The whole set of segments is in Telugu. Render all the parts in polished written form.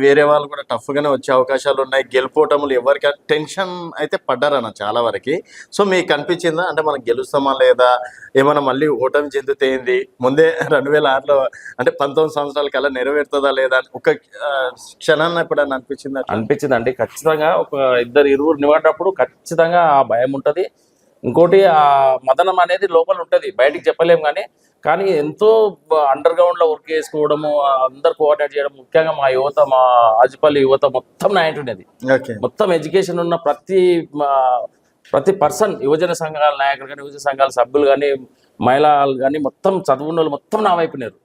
వేరే వాళ్ళు కూడా టఫ్గానే వచ్చే అవకాశాలు ఉన్నాయి, గెలుపోవటములు ఎవరికి టెన్షన్ అయితే పడ్డారన్న చాలా వరకు. సో మీకు అనిపించిందా అంటే మనం గెలుస్తామా లేదా, ఏమైనా మళ్ళీ ఓటమి చెందితే ఏంది, ముందే 2006లో అంటే 19 సంవత్సరాల కల్లా నెరవేరుతుందా లేదా ఒక క్షణాన్ని ఎప్పుడన్నా అనిపించిందండి. ఖచ్చితంగా ఒక ఇరువురు నిలబడినప్పుడు ఖచ్చితంగా ఆ భయం ఉంటుంది. ఇంకోటి ఆ మదనం అనేది లోపల ఉంటుంది, బయటికి చెప్పలేము. కానీ ఎంతో అండర్ గ్రౌండ్ లో వర్క్ చేసుకోవడము, అందరు కోఆర్డినేట్ చేయడం, ముఖ్యంగా మా యువత, మా ఆజిపల్లి యువత మొత్తం నాయకుడిది. మొత్తం ఎడ్యుకేషన్ ఉన్న ప్రతి పర్సన్, యువజన సంఘాల నాయకులు కానీ, యువజన సంఘాల సభ్యులు కానీ, మహిళలు కానీ మొత్తం చదువున్న వాళ్ళు మొత్తం నా వైపున్నారు.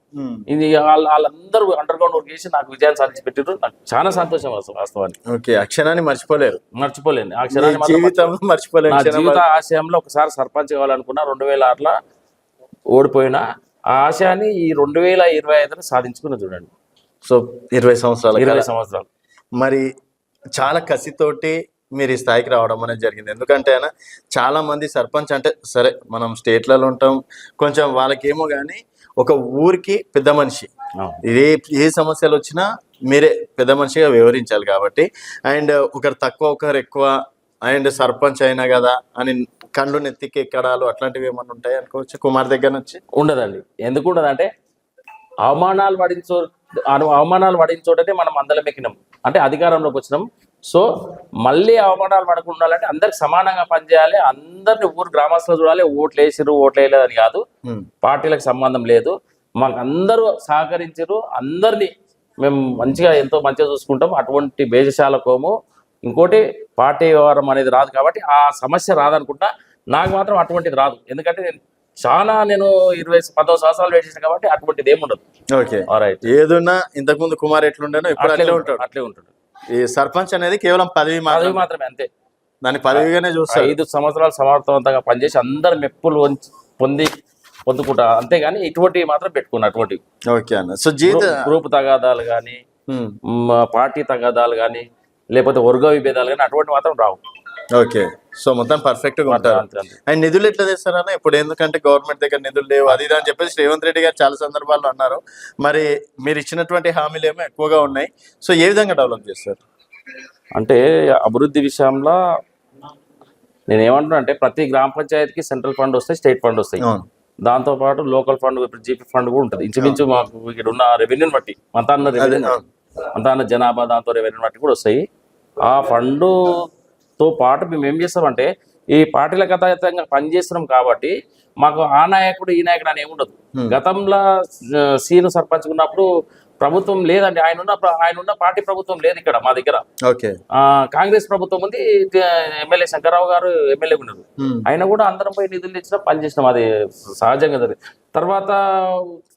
ఇది వాళ్ళందరూ అండర్ గ్రౌండ్ వర్క్ చేసి నాకు విజయాన్ని సాధించి పెట్టారు. నాకు చాలా సంతోషం వాస్తవానికి. ఆ క్షణాన్ని మర్చిపోలేను. ఆ క్షణాన్ని మర్చిపోలేను. నా జీవిత ఆశయంలో ఒకసారి సర్పంచ్ కావాలనుకున్నా, 2006లో ఓడిపోయినా ఆ ఆశయాన్ని ఈ 2025లో సాధించుకున్న చూడండి. సో 20 సంవత్సరాలు మరి చాలా కసితోటి మీరు ఈ స్థాయికి రావడం అనేది జరిగింది. ఎందుకంటే చాలా మంది సర్పంచ్ అంటే సరే మనం స్టేట్లలో ఉంటాం, కొంచెం వాళ్ళకేమో కానీ ఒక ఊరికి పెద్ద మనిషి, ఏ సమస్యలు వచ్చినా మీరే పెద్ద మనిషిగా వివరించాలి కాబట్టి. అండ్ ఒకరు తక్కువ ఒకరు ఎక్కువ, అండ్ సర్పంచ్ అయినా కదా అని కళ్ళు నెత్తికి ఎక్కడాలు అట్లాంటివి ఏమన్నా ఉంటాయి అనుకోవచ్చు కుమార్ దగ్గర నుంచి? ఉండదండి. ఎందుకు ఉండదంటే అవమానాలు పడించోటనే మనం అందలం ఎక్కినాం, అంటే అధికారంలోకి వచ్చినాం. సో మళ్ళీ అవమానాలు పడకుండా ఉండాలంటే అందరికి సమానంగా పనిచేయాలి, అందరిని ఊరు గ్రామస్తులు చూడాలి. ఓట్లు వేసిరు ఓట్లు వేయలేదని కాదు, పార్టీలకు సంబంధం లేదు. మాకు అందరూ సహకరించారు, అందరినీ మేము ఎంతో మంచిగా చూసుకుంటాం. అటువంటి బేజశాలకోము ఇంకోటి పార్టీ వ్యవహారం అనేది రాదు కాబట్టి ఆ సమస్య రాదనుకుంటా. నాకు మాత్రం అటువంటిది రాదు, ఎందుకంటే నేను 19 సంవత్సరాలు వెయిట్ చేసాను కాబట్టి అటువంటిది ఏముండదు. Okay, right. ఏదన్నా ఇంతకుముందు కుమార్ ఎట్లుండేనో ఇప్పుడు అట్లే ఉంటాడు. ఈ సర్పంచ్ అనేది కేవలం పదవి మాత్రమే, అంతే. దాన్ని పదవిగానే చూస్తారు. 5 సంవత్సరాలు సమర్థవంతంగా పనిచేసి అందరు మెప్పులు పొందుకుంటా, అంతేగాని ఇటువంటివి మాత్రం పెట్టుకున్నా. అటువంటివి ఓకే అన్న. సో గ్రూప్ తగాదాలు కానీ, పార్టీ తగాదాలు కానీ, లేకపోతే వర్గ విభేదాలు కానీ అటువంటి మాత్రం రావు. ఓకే, సో మొత్తం పర్ఫెక్ట్ గా ఉంటారు. అండ్ నిధులు ఎట్లా తెస్తారన్న ఇప్పుడు? ఎందుకంటే గవర్నమెంట్ దగ్గర నిధులు లేవు, అది ఇది అని చెప్పేసి రేవంత్ రెడ్డి గారు చాలా సందర్భాల్లో అన్నారు. మరి మీరు ఇచ్చినటువంటి హామీలు ఏమో ఎక్కువగా ఉన్నాయి. సో ఏ విధంగా డెవలప్ చేస్తారు? అంటే అభివృద్ధి విషయంలో నేను ఏమంటున్నా అంటే ప్రతి గ్రామ పంచాయతీకి సెంట్రల్ ఫండ్ వస్తాయి, స్టేట్ ఫండ్ వస్తాయి. దాంతోపాటు లోకల్ ఫండ్, జీపీ ఫండ్ కూడా ఉంటుంది. ఇంచుమించు మాకు ఇక్కడ ఉన్న రెవెన్యూని బట్టి అంతా జనాభా దాంతో రెవెన్యూ బట్టి కూడా వస్తాయి. ఆ ఫండ్తో పాటు మేము ఏం చేస్తామంటే ఈ పార్టీలకు అతీతంగా పనిచేస్తున్నాం కాబట్టి మాకు ఆ నాయకుడు ఈ నాయకుడు అని ఏముండదు. గతంలో సీను సర్పంచ్ ఉన్నప్పుడు ప్రభుత్వం లేదండి, ఆయన ఉన్న పార్టీ ప్రభుత్వం లేదు ఇక్కడ మా దగ్గర. కాంగ్రెస్ ప్రభుత్వం ఉంది, ఎమ్మెల్యే శంకర్రావు గారు ఎమ్మెల్యే ఉన్నారు. ఆయన కూడా అందరం పోయి నిధులు తెచ్చినా పనిచేసినాం, అది సహజంగా జరిగింది.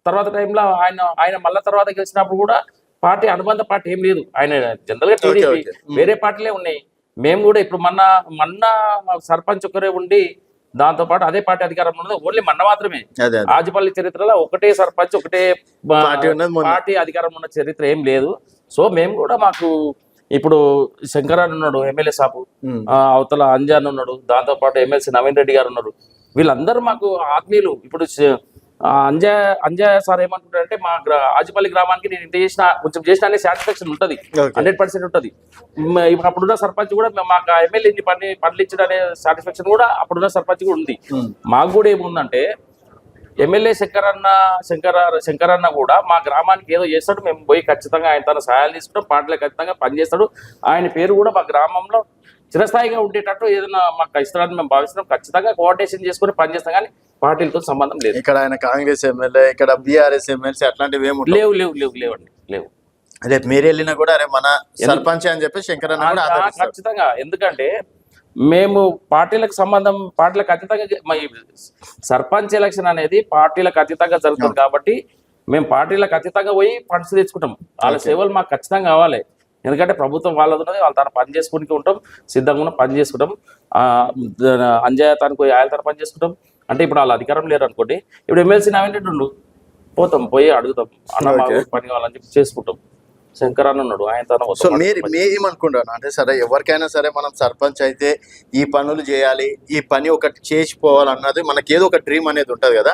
తర్వాత టైంలో ఆయన మళ్ళా తర్వాత గెలిచినప్పుడు కూడా పార్టీ అనుబంధ పార్టీ ఏం లేదు. ఆయన జనరల్ గా టీడీపీ, వేరే పార్టీలే ఉన్నాయి. మేము కూడా ఇప్పుడు మొన్న సర్పంచ్ ఒకరే ఉండి దాంతోపాటు అదే పార్టీ అధికారంలో ఉన్నది ఓన్లీ మొన్న మాత్రమే. ఆజిపల్లి చరిత్రలో ఒకటే సర్పంచ్ ఒకటే పార్టీ అధికారంలో ఉన్న చరిత్ర ఏం లేదు. సో మేము కూడా మాకు ఇప్పుడు శంకరాన్ని ఉన్నాడు ఎమ్మెల్యే సాపు, అవతల అంజాన్ ఉన్నాడు, దాంతోపాటు ఎమ్మెల్సీ నవీన్ రెడ్డి గారు ఉన్నారు. వీళ్ళందరూ మాకు ఆత్మీయులు. ఇప్పుడు అంజయ్ సార్ ఏమంటుంటారంటే మా ఆజిపల్లి గ్రామానికి నేను ఇంత చేసిన కొంచెం చేసిన అనే సాటిస్ఫాక్షన్ ఉంటుంది, 100% ఉంటుంది. అప్పుడున్న సర్పంచ్ కూడా మాకు ఎమ్మెల్యే పనులు ఇచ్చిన అనే సాటిస్ఫాక్షన్ కూడా అప్పుడున్న సర్పంచ్ కూడా ఉంది. మాకు కూడా ఏముందంటే ఎమ్మెల్యే శంకరన్న కూడా మా గ్రామానికి ఏదో చేస్తాడు, మేము పోయి ఖచ్చితంగా ఆయన తన సహాయాలు తీసుకుంటాం, పార్టీలకు ఖచ్చితంగా పనిచేస్తాడు. ఆయన పేరు కూడా మా గ్రామంలో చిరస్థాయిగా ఉండేటట్టు ఏదైనా మాకు ఇస్తాడని మేము భావిస్తున్నాం. ఖచ్చితంగా కోఆర్డినేషన్ చేసుకుని పనిచేస్తాం, కానీ పార్టీలతో సంబంధం లేదు. ఇక్కడ ఆయన కాంగ్రెస్ ఎమ్మెల్యే, ఇక్కడ బీఆర్ఎస్ ఎమ్మెల్సీ అట్లాంటివి ఏమి లేవు. అదే మీరు వెళ్ళినా కూడా అరే మన సర్పంచ్ అని చెప్పి శంకరన్న కూడా ఖచ్చితంగా. ఎందుకంటే మేము పార్టీలకు అతీతంగా సర్పంచ్ ఎలక్షన్ అనేది పార్టీలకు అతీతంగా జరుగుతుంది కాబట్టి మేము పార్టీలకు అతీతంగా పోయి ఫండ్స్ తెచ్చుకుంటాం. వాళ్ళ సేవలు మాకు ఖచ్చితంగా కావాలి. ఎందుకంటే ప్రభుత్వం వాళ్ళది ఉన్నది, వాళ్ళ తన పని చేసుకుంటూ ఉంటాం, సిద్ధంగా పని చేసుకుంటాం. అంజాయతానికి ఆయన తన పని చేసుకుంటాం. అంటే ఇప్పుడు వాళ్ళ అధికారం లేరు అనుకోండి, ఇప్పుడు ఎమ్మెల్సీ నవీన్ రెడ్డి ఉండు, పోతాం, పోయి అడుగుతాం, అన్న పని కావాలని చెప్పి చేసుకుంటాం. శంకరన్న ఉన్నాడు, ఆయన తన. సో మీరేమనుకుంటాను అంటే సరే ఎవరికైనా సరే మనం సర్పంచ్ అయితే ఈ పనులు చేయాలి, ఈ పని ఒకటి చేసిపోవాలన్నది మనకి ఏదో ఒక డ్రీమ్ అనేది ఉంటుంది కదా.